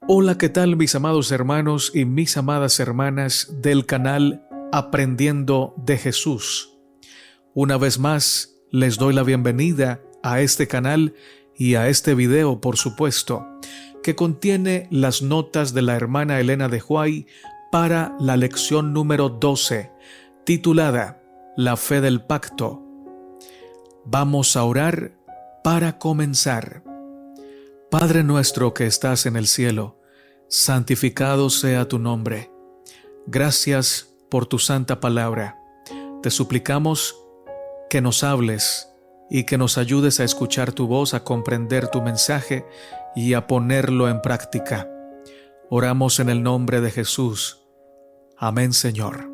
Hola, ¿qué tal mis amados hermanos y mis amadas hermanas del canal Aprendiendo de Jesús? Una vez más, les doy la bienvenida a este canal y a este video, por supuesto, que contiene las notas de la hermana Elena de Huay para la lección número 12, titulada La fe del pacto. Vamos a orar para comenzar. Padre nuestro que estás en el cielo, santificado sea tu nombre. Gracias por tu santa palabra. Te suplicamos que nos hables y que nos ayudes a escuchar tu voz, a comprender tu mensaje y a ponerlo en práctica. Oramos en el nombre de Jesús. Amén, Señor.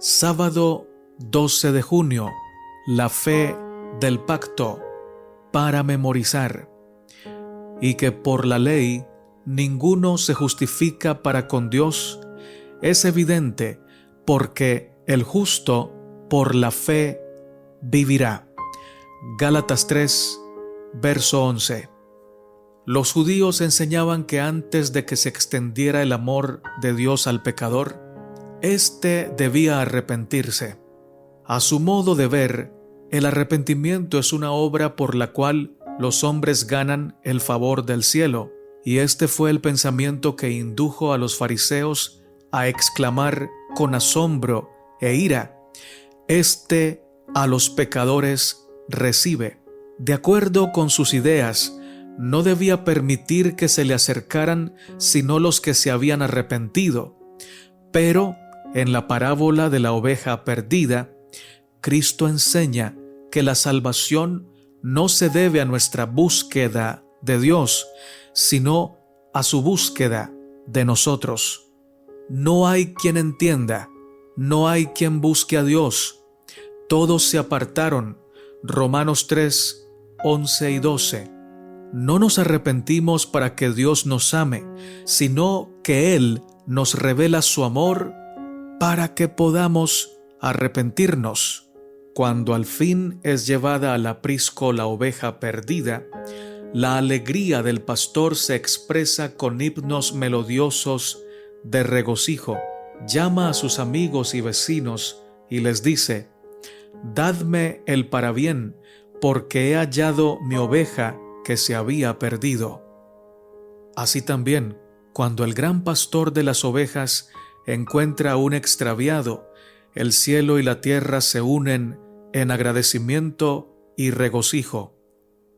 Sábado 12 de junio, la fe del pacto para memorizar. Y que por la ley ninguno se justifica para con Dios, es evidente, porque el justo por la fe vivirá. Gálatas 3, verso 11. Los judíos enseñaban que antes de que se extendiera el amor de Dios al pecador, éste debía arrepentirse. A su modo de ver, el arrepentimiento es una obra por la cual los hombres ganan el favor del cielo, y este fue el pensamiento que indujo a los fariseos a exclamar con asombro e ira: «Este a los pecadores recibe». De acuerdo con sus ideas, no debía permitir que se le acercaran sino los que se habían arrepentido. Pero en la parábola de la oveja perdida, Cristo enseña que la salvación no se debe a nuestra búsqueda de Dios, sino a su búsqueda de nosotros. No hay quien entienda, no hay quien busque a Dios. Todos se apartaron. Romanos 3, 11 y 12. No nos arrepentimos para que Dios nos ame, sino que Él nos revela su amor para que podamos arrepentirnos. Cuando al fin es llevada al aprisco la oveja perdida, la alegría del pastor se expresa con himnos melodiosos de regocijo. Llama a sus amigos y vecinos y les dice: «Dadme el parabién, porque he hallado mi oveja que se había perdido». Así también, cuando el gran pastor de las ovejas encuentra a un extraviado, el cielo y la tierra se unen en agradecimiento y regocijo.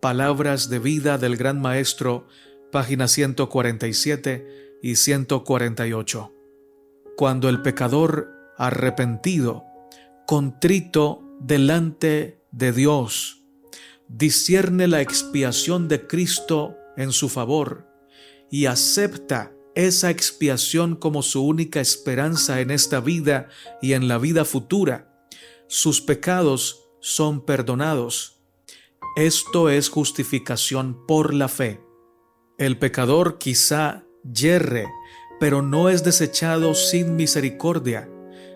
Palabras de vida del Gran Maestro, páginas 147 y 148. Cuando el pecador arrepentido, contrito delante de Dios, discierne la expiación de Cristo en su favor y acepta esa expiación como su única esperanza en esta vida y en la vida futura, sus pecados son perdonados. Esto es justificación por la fe. El pecador quizá yerre, pero no es desechado sin misericordia.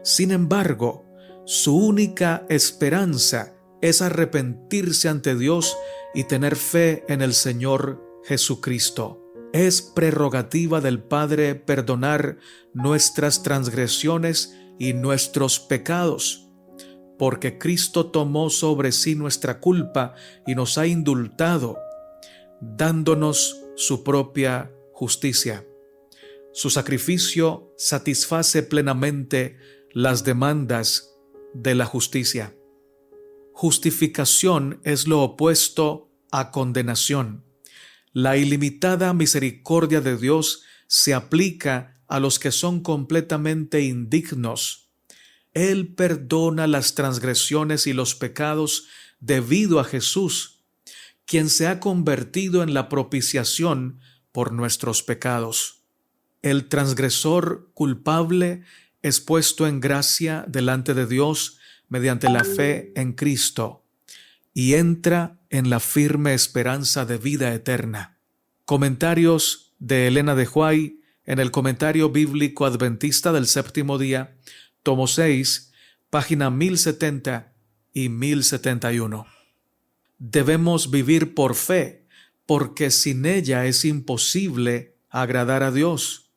Sin embargo, su única esperanza es arrepentirse ante Dios y tener fe en el Señor Jesucristo. Es prerrogativa del Padre perdonar nuestras transgresiones y nuestros pecados, porque Cristo tomó sobre sí nuestra culpa y nos ha indultado, dándonos su propia justicia. Su sacrificio satisface plenamente las demandas de la justicia. Justificación es lo opuesto a condenación. La ilimitada misericordia de Dios se aplica a los que son completamente indignos. Él perdona las transgresiones y los pecados debido a Jesús, quien se ha convertido en la propiciación por nuestros pecados. El transgresor culpable es puesto en gracia delante de Dios mediante la fe en Cristo y entra en la firme esperanza de vida eterna. Comentarios de Elena de Huay en el Comentario Bíblico Adventista del Séptimo Día, tomo 6, página 1070 y 1071. Debemos vivir por fe, porque sin ella es imposible agradar a Dios.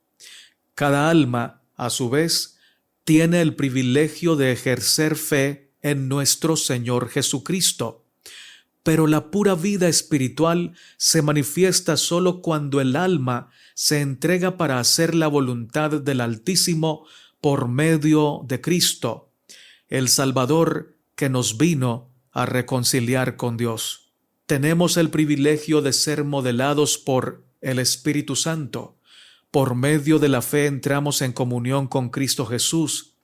Cada alma, a su vez, tiene el privilegio de ejercer fe en nuestro Señor Jesucristo. Pero la pura vida espiritual se manifiesta solo cuando el alma se entrega para hacer la voluntad del Altísimo por medio de Cristo, el Salvador que nos vino a reconciliar con Dios. Tenemos el privilegio de ser modelados por el Espíritu Santo. Por medio de la fe entramos en comunión con Cristo Jesús,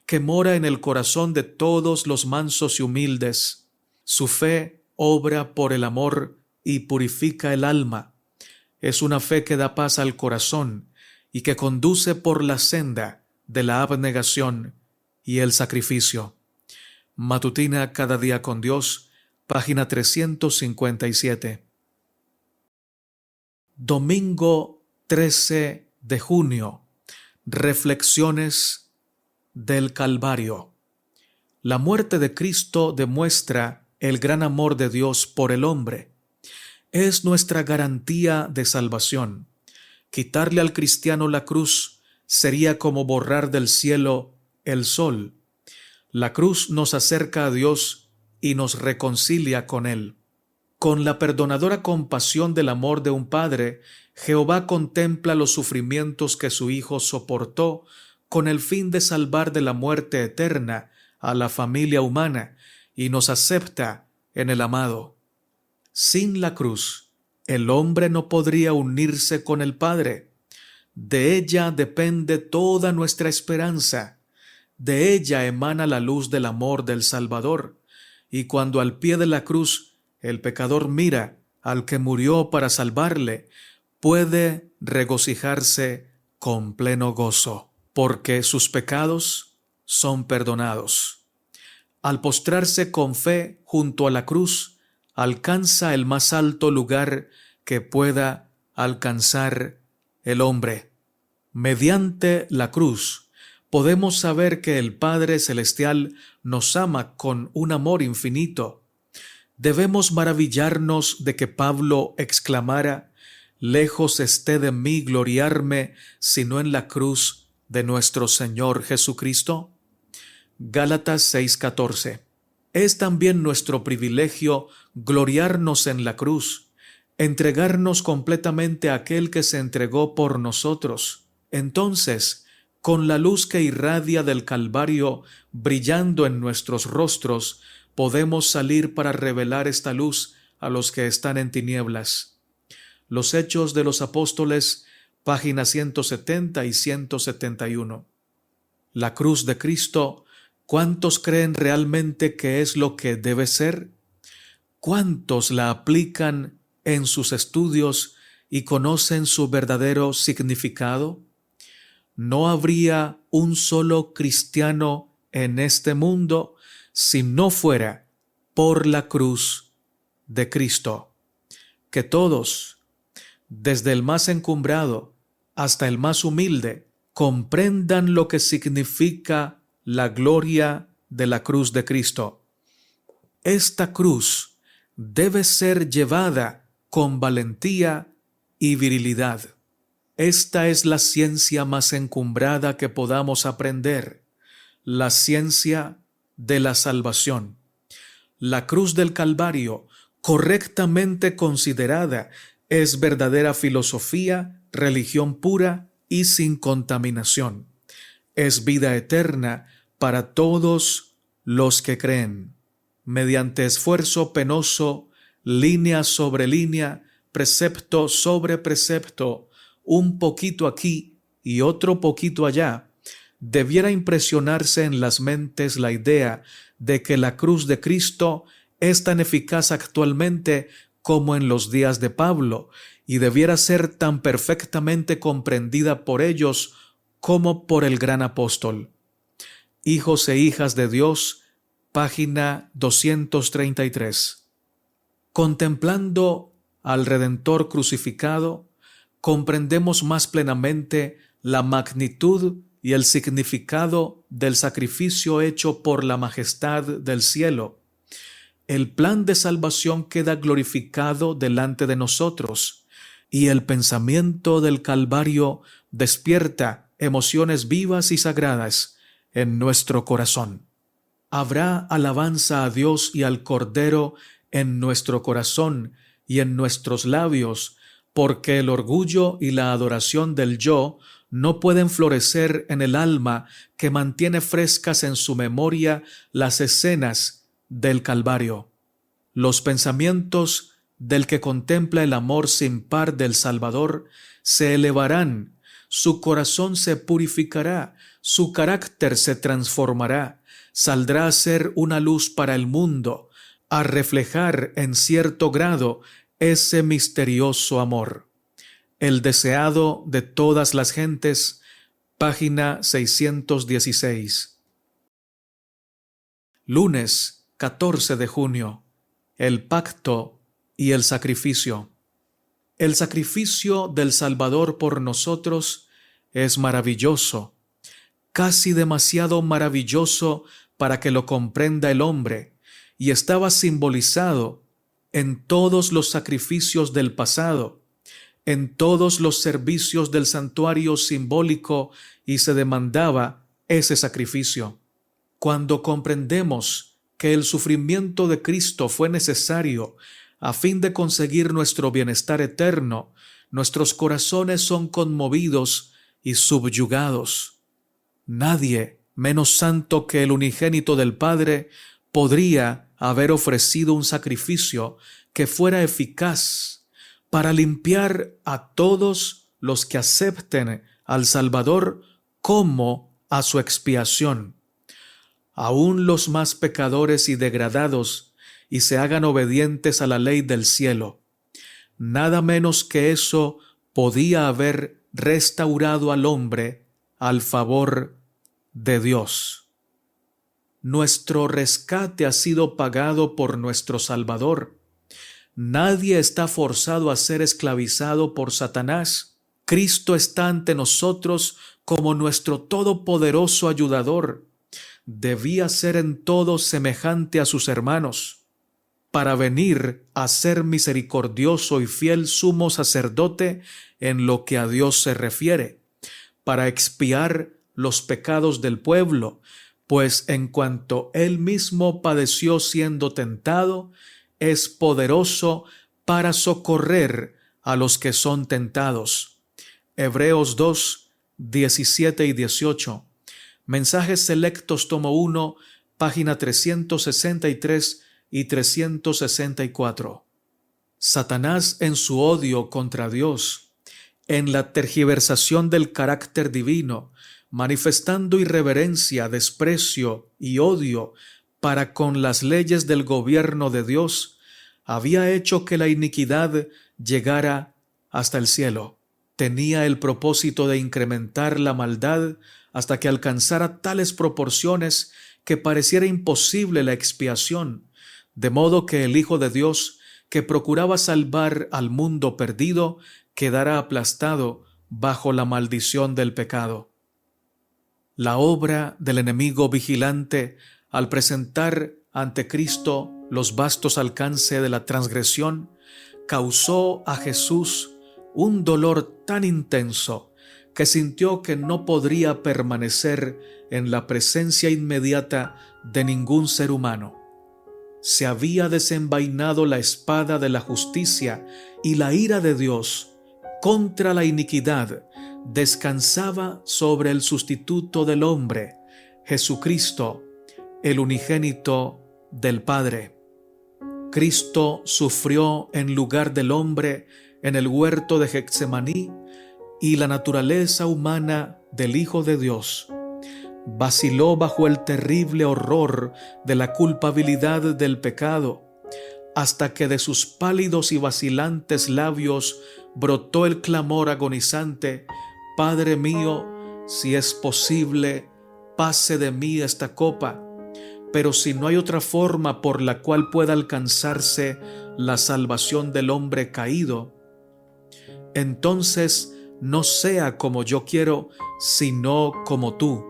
que mora en el corazón de todos los mansos y humildes. Su fe obra por el amor y purifica el alma. Es una fe que da paz al corazón y que conduce por la senda de la abnegación y el sacrificio. Matutina Cada Día con Dios, página 357. Domingo 13 de junio. Reflexiones del Calvario. La muerte de Cristo demuestra el gran amor de Dios por el hombre. Es nuestra garantía de salvación. Quitarle al cristiano la cruz sería como borrar del cielo el sol. La cruz nos acerca a Dios y nos reconcilia con Él. Con la perdonadora compasión del amor de un padre, Jehová contempla los sufrimientos que su Hijo soportó con el fin de salvar de la muerte eterna a la familia humana y nos acepta en el amado. Sin la cruz, el hombre no podría unirse con el Padre. De ella depende toda nuestra esperanza. De ella emana la luz del amor del Salvador. Y cuando al pie de la cruz el pecador mira al que murió para salvarle, puede regocijarse con pleno gozo, porque sus pecados son perdonados. Al postrarse con fe junto a la cruz, alcanza el más alto lugar que pueda alcanzar el hombre. Mediante la cruz, podemos saber que el Padre Celestial nos ama con un amor infinito. Debemos maravillarnos de que Pablo exclamara: «Lejos esté de mí gloriarme, sino en la cruz de nuestro Señor Jesucristo». Gálatas 6:14. Es también nuestro privilegio gloriarnos en la cruz, entregarnos completamente a aquel que se entregó por nosotros. Entonces, con la luz que irradia del Calvario brillando en nuestros rostros, podemos salir para revelar esta luz a los que están en tinieblas. Los Hechos de los Apóstoles, páginas 170 y 171. La cruz de Cristo, ¿cuántos creen realmente que es lo que debe ser? ¿Cuántos la aplican en sus estudios y conocen su verdadero significado? No habría un solo cristiano en este mundo si no fuera por la cruz de Cristo. Que todos, desde el más encumbrado hasta el más humilde, comprendan lo que significa la gloria de la cruz de Cristo. Esta cruz debe ser llevada con valentía y virilidad. Esta es la ciencia más encumbrada que podamos aprender, la ciencia de la salvación. La cruz del Calvario, correctamente considerada, es verdadera filosofía, religión pura y sin contaminación. Es vida eterna para todos los que creen. Mediante esfuerzo penoso, línea sobre línea, precepto sobre precepto, un poquito aquí y otro poquito allá, debiera impresionarse en las mentes la idea de que la cruz de Cristo es tan eficaz actualmente como en los días de Pablo, y debiera ser tan perfectamente comprendida por ellos como por el gran apóstol. Hijos e hijas de Dios, página 233. Contemplando al Redentor crucificado, comprendemos más plenamente la magnitud y el significado del sacrificio hecho por la majestad del cielo. El plan de salvación queda glorificado delante de nosotros. y el pensamiento del Calvario despierta emociones vivas y sagradas en nuestro corazón. Habrá alabanza a Dios y al Cordero en nuestro corazón y en nuestros labios, porque el orgullo y la adoración del yo no pueden florecer en el alma que mantiene frescas en su memoria las escenas del Calvario. Los pensamientos del que contempla el amor sin par del Salvador se elevarán, su corazón se purificará, su carácter se transformará, saldrá a ser una luz para el mundo, a reflejar en cierto grado ese misterioso amor. El deseado de todas las gentes, página 616. Lunes 14 de junio. El pacto y el sacrificio. El sacrificio del Salvador por nosotros es maravilloso, casi demasiado maravilloso para que lo comprenda el hombre, y estaba simbolizado en todos los sacrificios del pasado, en todos los servicios del santuario simbólico, y se demandaba ese sacrificio. Cuando comprendemos que el sufrimiento de Cristo fue necesario a fin de conseguir nuestro bienestar eterno, nuestros corazones son conmovidos y subyugados. Nadie menos santo que el unigénito del Padre podría haber ofrecido un sacrificio que fuera eficaz para limpiar a todos los que acepten al Salvador como a su expiación, aun los más pecadores y degradados, y se hagan obedientes a la ley del cielo. Nada menos que eso podía haber restaurado al hombre al favor de Dios. Nuestro rescate ha sido pagado por nuestro Salvador. Nadie está forzado a ser esclavizado por Satanás. Cristo está ante nosotros como nuestro todopoderoso ayudador. Debía ser en todo semejante a sus hermanos, para venir a ser misericordioso y fiel sumo sacerdote en lo que a Dios se refiere, para expiar los pecados del pueblo, pues en cuanto él mismo padeció siendo tentado, es poderoso para socorrer a los que son tentados. Hebreos 2, 17 y 18. Mensajes Selectos, tomo 1, página 363 y 364. Satanás, en su odio contra Dios, en la tergiversación del carácter divino, manifestando irreverencia, desprecio y odio para con las leyes del gobierno de Dios, había hecho que la iniquidad llegara hasta el cielo. Tenía el propósito de incrementar la maldad hasta que alcanzara tales proporciones que pareciera imposible la expiación, de modo que el Hijo de Dios, que procuraba salvar al mundo perdido, quedara aplastado bajo la maldición del pecado. La obra del enemigo vigilante, al presentar ante Cristo los vastos alcances de la transgresión, causó a Jesús un dolor tan intenso que sintió que no podría permanecer en la presencia inmediata de ningún ser humano. Se había desenvainado la espada de la justicia y la ira de Dios contra la iniquidad descansaba sobre el sustituto del hombre, Jesucristo, el unigénito del Padre. Cristo sufrió en lugar del hombre en el huerto de Getsemaní, y la naturaleza humana del Hijo de Dios vaciló bajo el terrible horror de la culpabilidad del pecado, hasta que de sus pálidos y vacilantes labios brotó el clamor agonizante: Padre mío, si es posible, pase de mí esta copa, pero si no hay otra forma por la cual pueda alcanzarse la salvación del hombre caído, entonces no sea como yo quiero, sino como tú.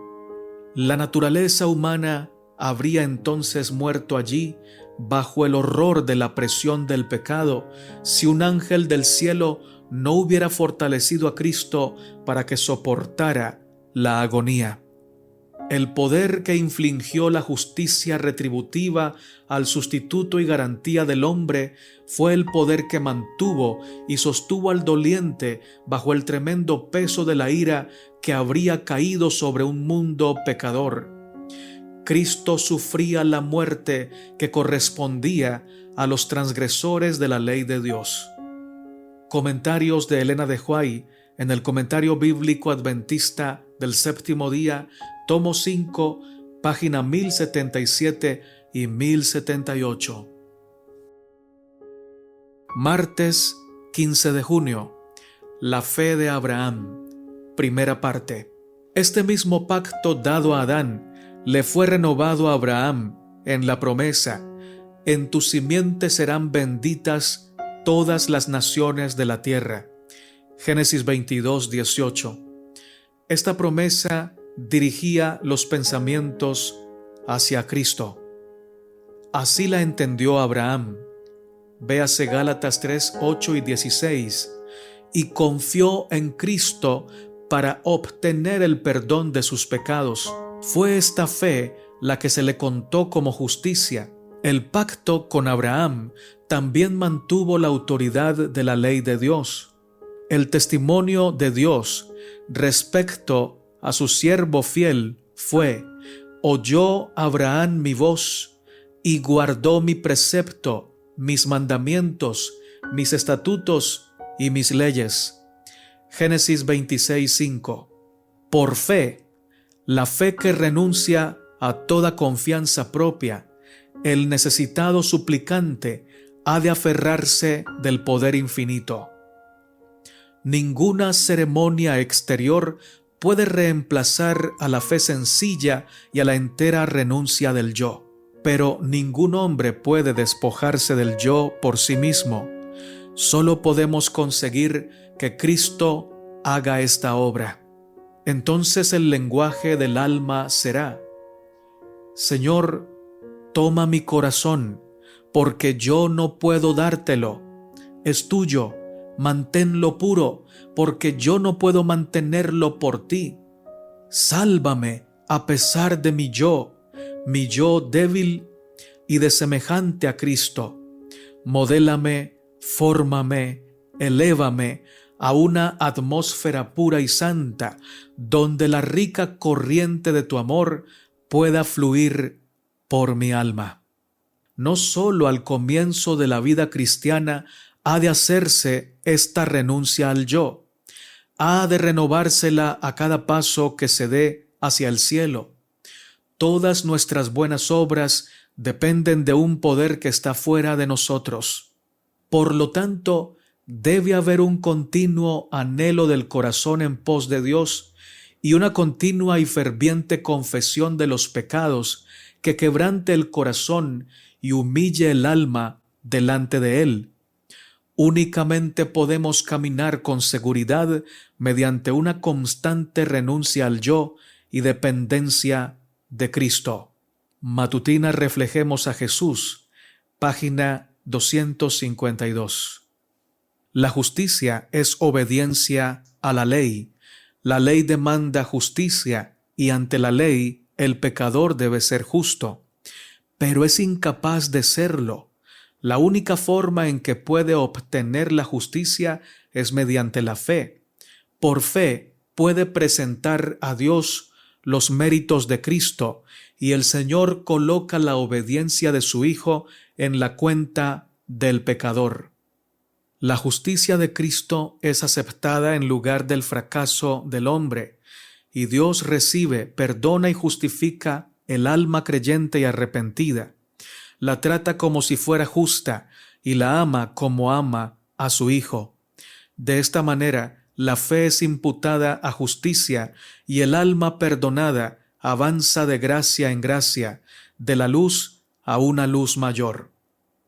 La naturaleza humana habría entonces muerto allí bajo el horror de la presión del pecado, si un ángel del cielo no hubiera fortalecido a Cristo para que soportara la agonía. El poder que infligió la justicia retributiva al sustituto y garantía del hombre fue el poder que mantuvo y sostuvo al doliente bajo el tremendo peso de la ira que habría caído sobre un mundo pecador. Cristo sufría la muerte que correspondía a los transgresores de la ley de Dios. Comentarios de Elena de White en el Comentario Bíblico Adventista del Séptimo Día, tomo 5, página 1077 y 1078. Martes 15 de junio. La fe de Abraham. Primera parte. Este mismo pacto dado a Adán le fue renovado a Abraham en la promesa: en tu simiente serán benditas todas las naciones de la tierra. Génesis 22, 18. Esta promesa dirigía los pensamientos hacia Cristo. Así la entendió Abraham. Véase Gálatas 3, 8 y 16. Y confió en Cristo para obtener el perdón de sus pecados. Fue esta fe la que se le contó como justicia. El pacto con Abraham también mantuvo la autoridad de la ley de Dios. El testimonio de Dios respecto a su siervo fiel fue: oyó Abraham mi voz y guardó mi precepto, mis mandamientos, mis estatutos y mis leyes. Génesis 26, 5. Por fe, la fe que renuncia a toda confianza propia, el necesitado suplicante ha de aferrarse del poder infinito. Ninguna ceremonia exterior puede reemplazar a la fe sencilla y a la entera renuncia del yo. Pero ningún hombre puede despojarse del yo por sí mismo. Solo podemos conseguir que Cristo haga esta obra. Entonces el lenguaje del alma será: Señor, toma mi corazón, porque yo no puedo dártelo. Es tuyo, manténlo puro, porque yo no puedo mantenerlo por ti. Sálvame a pesar de mi yo débil y de semejante a Cristo. Modélame, fórmame, elévame a una atmósfera pura y santa, donde la rica corriente de tu amor pueda fluir por mi alma. No solo al comienzo de la vida cristiana ha de hacerse esta renuncia al yo, ha de renovársela a cada paso que se dé hacia el cielo. Todas nuestras buenas obras dependen de un poder que está fuera de nosotros. Por lo tanto, debe haber un continuo anhelo del corazón en pos de Dios y una continua y ferviente confesión de los pecados que quebrante el corazón y humille el alma delante de Él. Únicamente podemos caminar con seguridad mediante una constante renuncia al yo y dependencia de Cristo. Matutina Reflejemos a Jesús, página 252. La justicia es obediencia a la ley. La ley demanda justicia y ante la ley el pecador debe ser justo, pero es incapaz de serlo. La única forma en que puede obtener la justicia es mediante la fe. Por fe puede presentar a Dios los méritos de Cristo y el Señor coloca la obediencia de su Hijo en la cuenta del pecador. La justicia de Cristo es aceptada en lugar del fracaso del hombre, y Dios recibe, perdona y justifica el alma creyente y arrepentida. La trata como si fuera justa y la ama como ama a su Hijo. De esta manera, la fe es imputada a justicia y el alma perdonada avanza de gracia en gracia, de la luz a una luz mayor.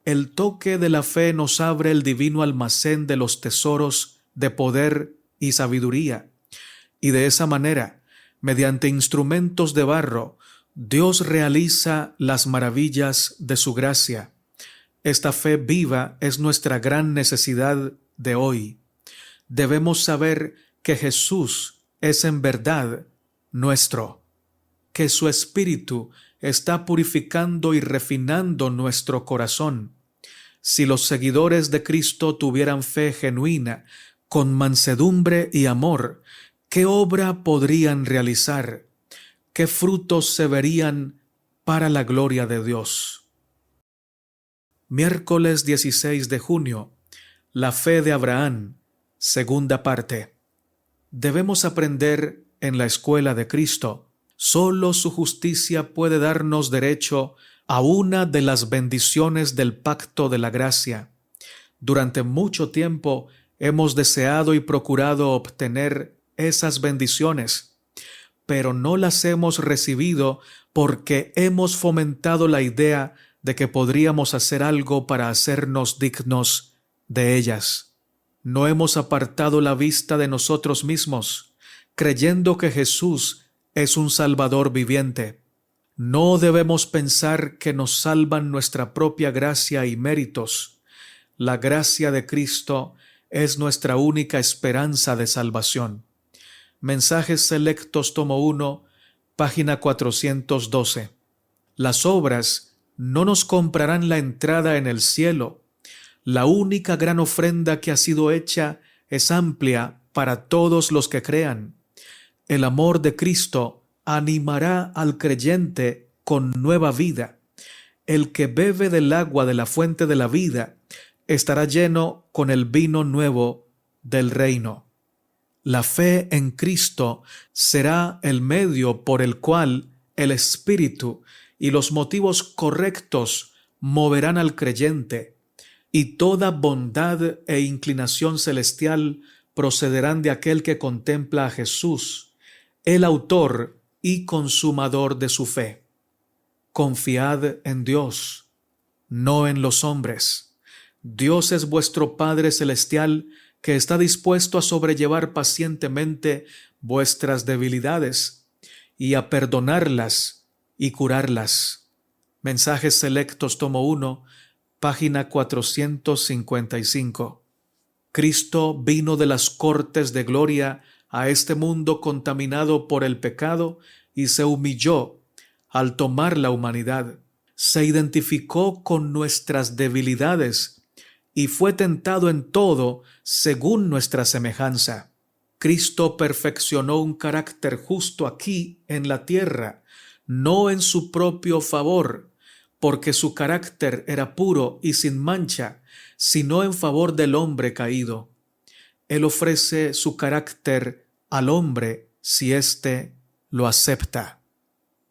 El toque de la fe nos abre el divino almacén de los tesoros de poder y sabiduría, y de esa manera, mediante instrumentos de barro, Dios realiza las maravillas de su gracia. Esta fe viva es nuestra gran necesidad de hoy. debemos saber que Jesús es en verdad nuestro, que su Espíritu está purificando y refinando nuestro corazón. Si los seguidores de Cristo tuvieran fe genuina, con mansedumbre y amor, ¿qué obra podrían realizar? ¿Qué frutos se verían para la gloria de Dios? Miércoles 16 de junio. La fe de Abraham, segunda parte. Debemos aprender en la escuela de Cristo. Solo su justicia puede darnos derecho a una de las bendiciones del pacto de la gracia. Durante mucho tiempo hemos deseado y procurado obtener esas bendiciones, pero no las hemos recibido porque hemos fomentado la idea de que podríamos hacer algo para hacernos dignos de ellas. No hemos apartado la vista de nosotros mismos, creyendo que Jesús es un Salvador viviente. No debemos pensar que nos salvan nuestra propia gracia y méritos. La gracia de Cristo es nuestra única esperanza de salvación. Mensajes Selectos, tomo 1, página 412. Las obras no nos comprarán la entrada en el cielo. La única gran ofrenda que ha sido hecha es amplia para todos los que crean. El amor de Cristo animará al creyente con nueva vida. El que bebe del agua de la fuente de la vida estará lleno con el vino nuevo del reino. La fe en Cristo será el medio por el cual el Espíritu y los motivos correctos moverán al creyente, y toda bondad e inclinación celestial procederán de aquel que contempla a Jesús, el autor y consumador de su fe. Confiad en Dios, no en los hombres. Dios es vuestro Padre celestial, que está dispuesto a sobrellevar pacientemente vuestras debilidades y a perdonarlas y curarlas. Mensajes Selectos, tomo 1, página 455. Cristo vino de las cortes de gloria a este mundo contaminado por el pecado y se humilló al tomar la humanidad. Se identificó con nuestras debilidades y fue tentado en todo según nuestra semejanza. Cristo perfeccionó un carácter justo aquí en la tierra, no en su propio favor, porque su carácter era puro y sin mancha, sino en favor del hombre caído. Él ofrece su carácter al hombre si éste lo acepta.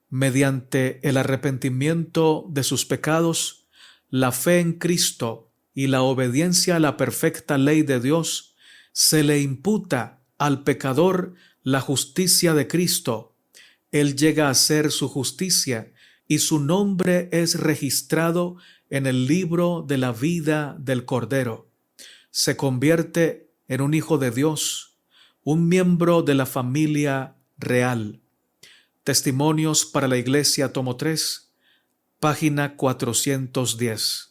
Mediante el arrepentimiento de sus pecados, la fe en Cristo y la obediencia a la perfecta ley de Dios, se le imputa al pecador la justicia de Cristo. Él llega a ser su justicia y su nombre es registrado en el libro de la vida del Cordero. Se convierte en un hijo de Dios, un miembro de la familia real. Testimonios para la Iglesia, tomo 3, página 410.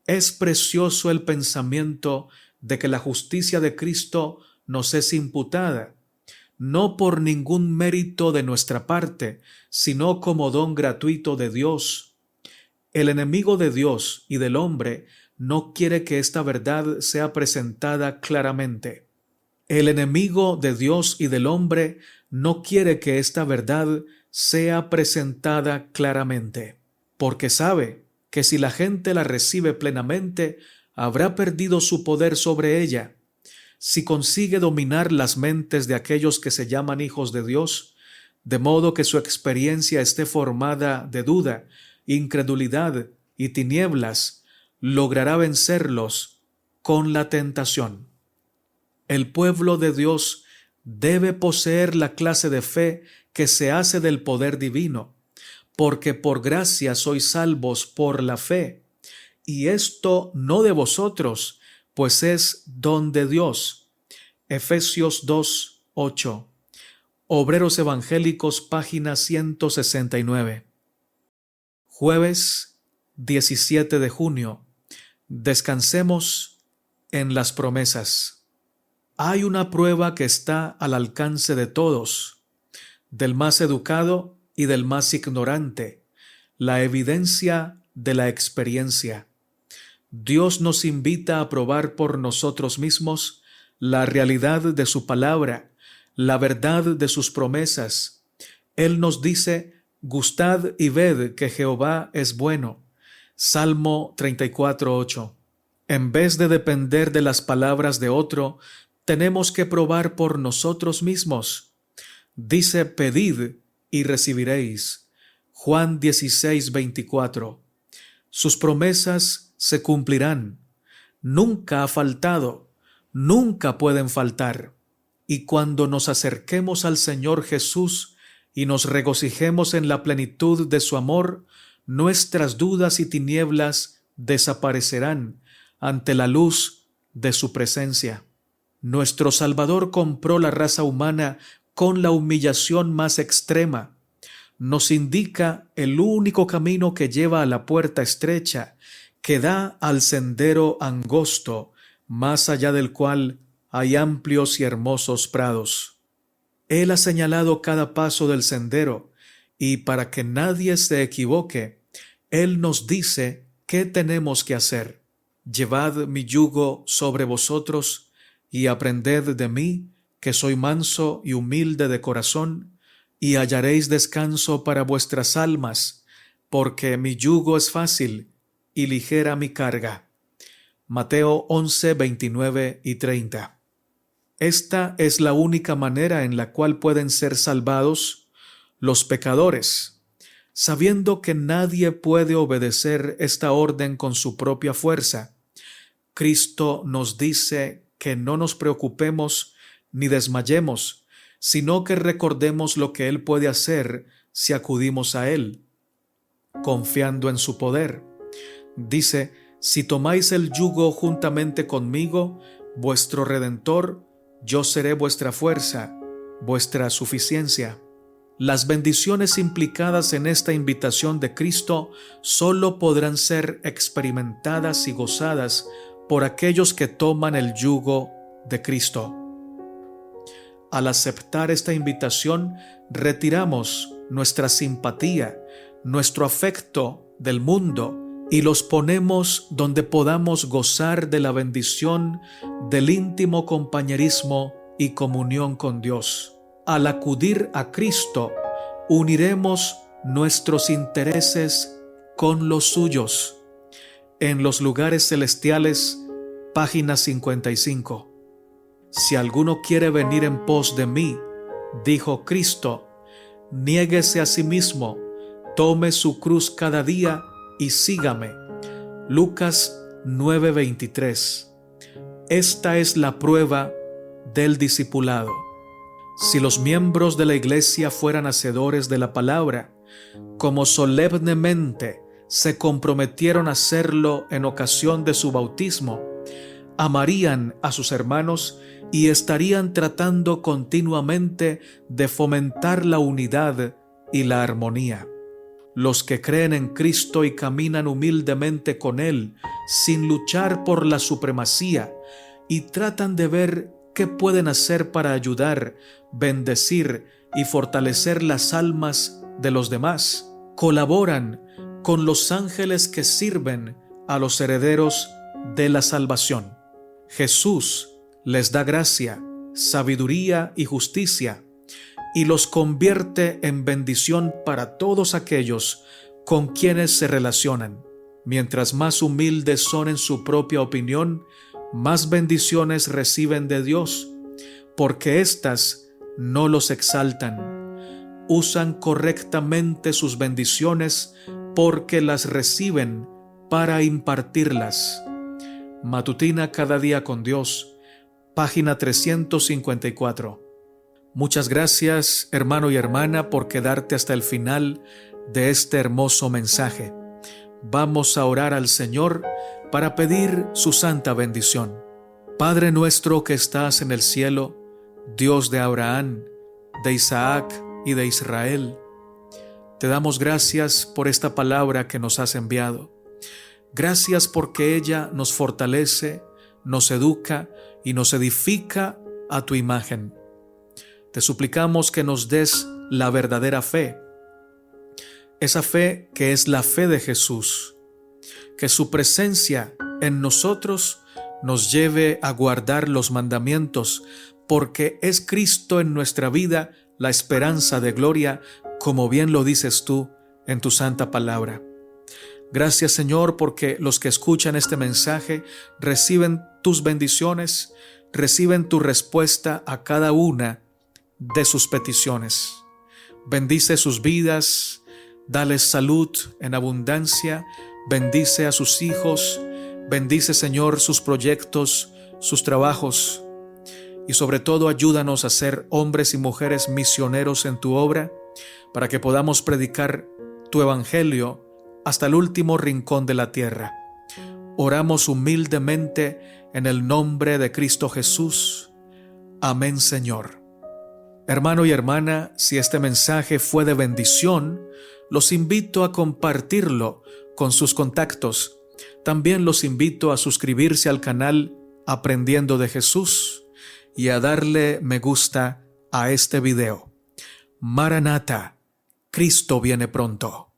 Es precioso el pensamiento de que la justicia de Cristo nos es imputada, no por ningún mérito de nuestra parte, sino como don gratuito de Dios. El enemigo de Dios y del hombre no quiere que esta verdad sea presentada claramente. El enemigo de Dios y del hombre no quiere que esta verdad sea presentada claramente, porque sabe que si la gente la recibe plenamente, habrá perdido su poder sobre ella. Si consigue dominar las mentes de aquellos que se llaman hijos de Dios, de modo que su experiencia esté formada de duda, incredulidad y tinieblas, logrará vencerlos con la tentación. El pueblo de Dios debe poseer la clase de fe que se hace del poder divino, porque por gracia sois salvos por la fe, y esto no de vosotros, pues es don de Dios. Efesios 2, 8. Obreros Evangélicos, página 169. Jueves 17 de junio. Descansemos en las promesas. Hay una prueba que está al alcance de todos, del más educado y del más ignorante, la evidencia de la experiencia. Dios nos invita a probar por nosotros mismos la realidad de su palabra, la verdad de sus promesas. Él nos dice: gustad y ved que Jehová es bueno. Salmo 34:8. En vez de depender de las palabras de otro, tenemos que probar por nosotros mismos. Dice: pedid y recibiréis. Juan 16:24. Sus promesas se cumplirán. Nunca ha faltado, nunca pueden faltar. Y cuando nos acerquemos al Señor Jesús y nos regocijemos en la plenitud de su amor, nuestras dudas y tinieblas desaparecerán ante la luz de su presencia. Nuestro Salvador compró la raza humana con la humillación más extrema. Nos indica el único camino que lleva a la puerta estrecha, que da al sendero angosto, más allá del cual hay amplios y hermosos prados. Él ha señalado cada paso del sendero, y para que nadie se equivoque, Él nos dice qué tenemos que hacer. Llevad mi yugo sobre vosotros, y aprended de mí, que soy manso y humilde de corazón, y hallaréis descanso para vuestras almas, porque mi yugo es fácil y ligera mi carga. Mateo 11, 29 y 30. Esta es la única manera en la cual pueden ser salvados los pecadores, sabiendo que nadie puede obedecer esta orden con su propia fuerza. Cristo nos dice que no nos preocupemos ni desmayemos, sino que recordemos lo que Él puede hacer si acudimos a Él, confiando en su poder. Dice: si tomáis el yugo juntamente conmigo, vuestro Redentor, yo seré vuestra fuerza, vuestra suficiencia. Las bendiciones implicadas en esta invitación de Cristo solo podrán ser experimentadas y gozadas por aquellos que toman el yugo de Cristo. Al aceptar esta invitación, retiramos nuestra simpatía, nuestro afecto del mundo y los ponemos donde podamos gozar de la bendición del íntimo compañerismo y comunión con Dios. Al acudir a Cristo, uniremos nuestros intereses con los suyos. En los lugares celestiales, página 55. Si alguno quiere venir en pos de mí, dijo Cristo, niéguese a sí mismo, tome su cruz cada día y sígame. Lucas 9:23. Esta es la prueba del discipulado. Si los miembros de la iglesia fueran hacedores de la palabra, como solemnemente se comprometieron a hacerlo en ocasión de su bautismo, amarían a sus hermanos y estarían tratando continuamente de fomentar la unidad y la armonía. Los que creen en Cristo y caminan humildemente con Él, sin luchar por la supremacía, y tratan de ver qué pueden hacer para ayudar, bendecir y fortalecer las almas de los demás, colaboran con los ángeles que sirven a los herederos de la salvación. Jesús les da gracia, sabiduría y justicia, y los convierte en bendición para todos aquellos con quienes se relacionan. Mientras más humildes son en su propia opinión, más bendiciones reciben de Dios, porque éstas no los exaltan. Usan correctamente sus bendiciones porque las reciben para impartirlas. Matutina cada día con Dios, página 354. Muchas gracias, hermano y hermana, por quedarte hasta el final de este hermoso mensaje. Vamos a orar al Señor para pedir su santa bendición. Padre nuestro que estás en el cielo, Dios de Abraham, de Isaac y de Israel, te damos gracias por esta palabra que nos has enviado. Gracias porque ella nos fortalece, nos educa y nos edifica a tu imagen. Te suplicamos que nos des la verdadera fe, esa fe que es la fe de Jesús, que su presencia en nosotros nos lleve a guardar los mandamientos, porque es Cristo en nuestra vida la esperanza de gloria, como bien lo dices tú en tu santa palabra. Gracias, Señor, porque los que escuchan este mensaje reciben tus bendiciones, reciben tu respuesta a cada una de sus peticiones. Bendice sus vidas, dales salud en abundancia, bendice a sus hijos, bendice, Señor, sus proyectos, sus trabajos, y sobre todo ayúdanos a ser hombres y mujeres misioneros en tu obra, para que podamos predicar tu evangelio hasta el último rincón de la tierra. Oramos humildemente en el nombre de Cristo Jesús. Amén, Señor. Hermano y hermana, si este mensaje fue de bendición, los invito a compartirlo con sus contactos. También los invito a suscribirse al canal Aprendiendo de Jesús y a darle me gusta a este video. Maranata, Cristo viene pronto.